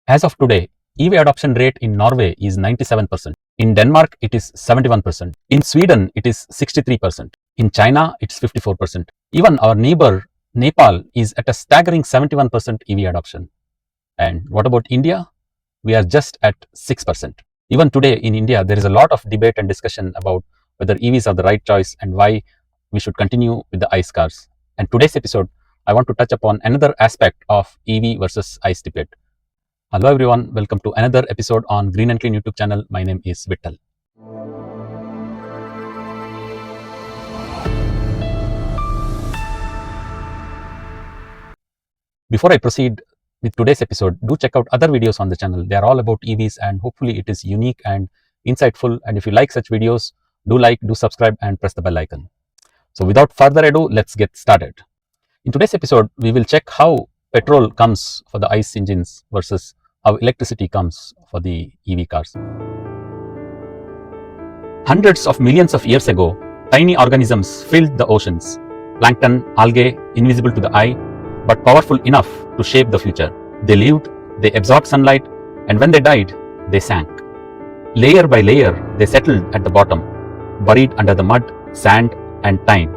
As of today, EV adoption rate in Norway is 97%. In Denmark, it is 71%. In Sweden, it is 63%. In China, it's 54%. Even our neighbor, Nepal, is at a staggering 71% EV adoption. And what about India? We are just at 6%. Even today in India, there is a lot of debate and discussion about whether EVs are the right choice and why we should continue with the ICE cars. And today's episode, I want to touch upon another aspect of EV versus ICE debate. Hello everyone, welcome to another episode on GreenNClean YouTube channel. My name is Vittal. Before I proceed with today's episode, do check out other videos on the channel. They are all about EVs and hopefully it is unique and insightful. And if you like such videos, do like, do subscribe and press the bell icon. So without further ado, let's get started. In today's episode, we will check how petrol comes for the ICE engines versus how electricity comes for the EV cars. Hundreds of millions of years ago, tiny organisms filled the oceans. Plankton, algae, invisible to the eye, but powerful enough to shape the future. They lived, they absorbed sunlight, and when they died, they sank. Layer by layer, they settled at the bottom, buried under the mud, sand, and time.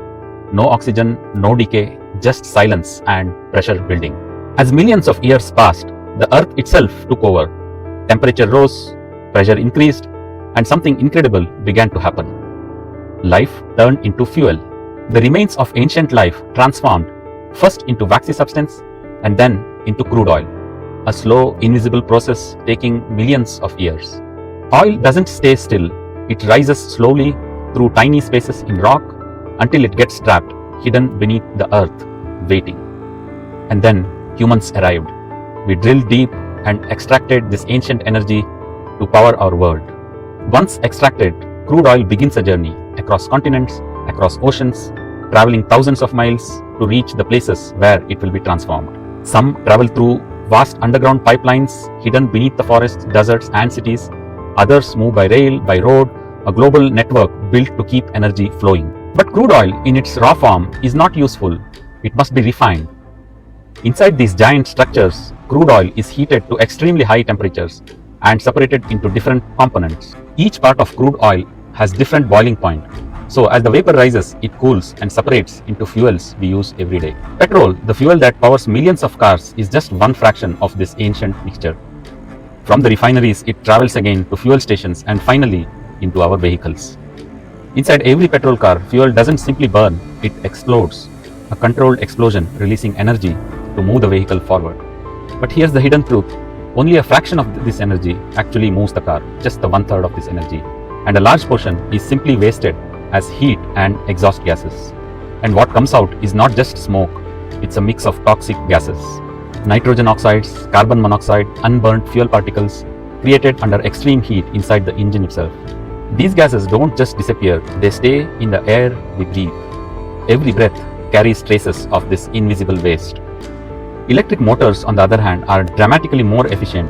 No oxygen, no decay, just silence and pressure building. As millions of years passed, the earth itself took over. Temperature rose, pressure increased, and something incredible began to happen. Life turned into fuel. The remains of ancient life transformed first into waxy substance and then into crude oil. A slow, invisible process taking millions of years. Oil doesn't stay still. It rises slowly through tiny spaces in rock until it gets trapped, hidden beneath the earth, waiting. And then humans arrived. We drilled deep and extracted this ancient energy to power our world. Once extracted, crude oil begins a journey across continents, across oceans, traveling thousands of miles to reach the places where it will be transformed. Some travel through vast underground pipelines hidden beneath the forests, deserts, and cities. Others move by rail, by road, a global network built to keep energy flowing. But crude oil in its raw form is not useful. It must be refined. Inside these giant structures, crude oil is heated to extremely high temperatures and separated into different components. Each part of crude oil has different boiling point. So as the vapor rises, it cools and separates into fuels we use every day. Petrol, the fuel that powers millions of cars, is just one fraction of this ancient mixture. From the refineries, it travels again to fuel stations and finally into our vehicles. Inside every petrol car, fuel doesn't simply burn, it explodes. A controlled explosion releasing energy to move the vehicle forward. But here's the hidden truth. Only a fraction of this energy actually moves the car, just the 1/3 of this energy. And a large portion is simply wasted as heat and exhaust gases. And what comes out is not just smoke, it's a mix of toxic gases. Nitrogen oxides, carbon monoxide, unburnt fuel particles created under extreme heat inside the engine itself. These gases don't just disappear, they stay in the air we breathe. Every breath carries traces of this invisible waste. Electric motors, on the other hand, are dramatically more efficient,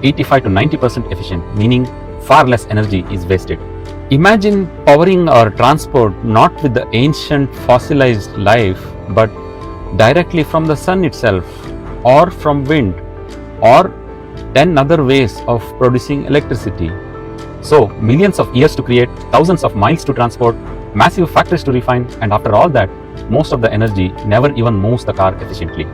85 to 90% efficient, meaning far less energy is wasted. Imagine powering our transport not with the ancient fossilized life, but directly from the sun itself, or from wind, or 10 other ways of producing electricity. So, millions of years to create, thousands of miles to transport, massive factories to refine, and after all that, most of the energy never even moves the car efficiently.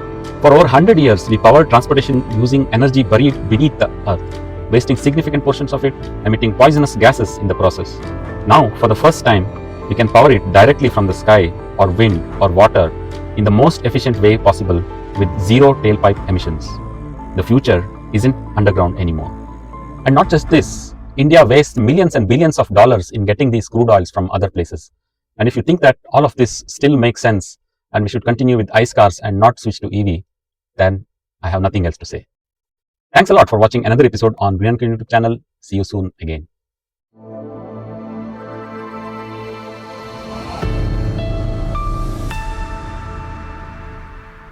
For over 100 years, we powered transportation using energy buried beneath the earth, wasting significant portions of it, emitting poisonous gases in the process. Now, for the first time, we can power it directly from the sky, or wind, or water, in the most efficient way possible with zero tailpipe emissions. The future isn't underground anymore. And not just this, India wastes millions and billions of dollars in getting these crude oils from other places. And if you think that all of this still makes sense and we should continue with ICE cars and not switch to EV, then I have nothing else to say. Thanks a lot for watching another episode on GreenNClean YouTube channel. See you soon again.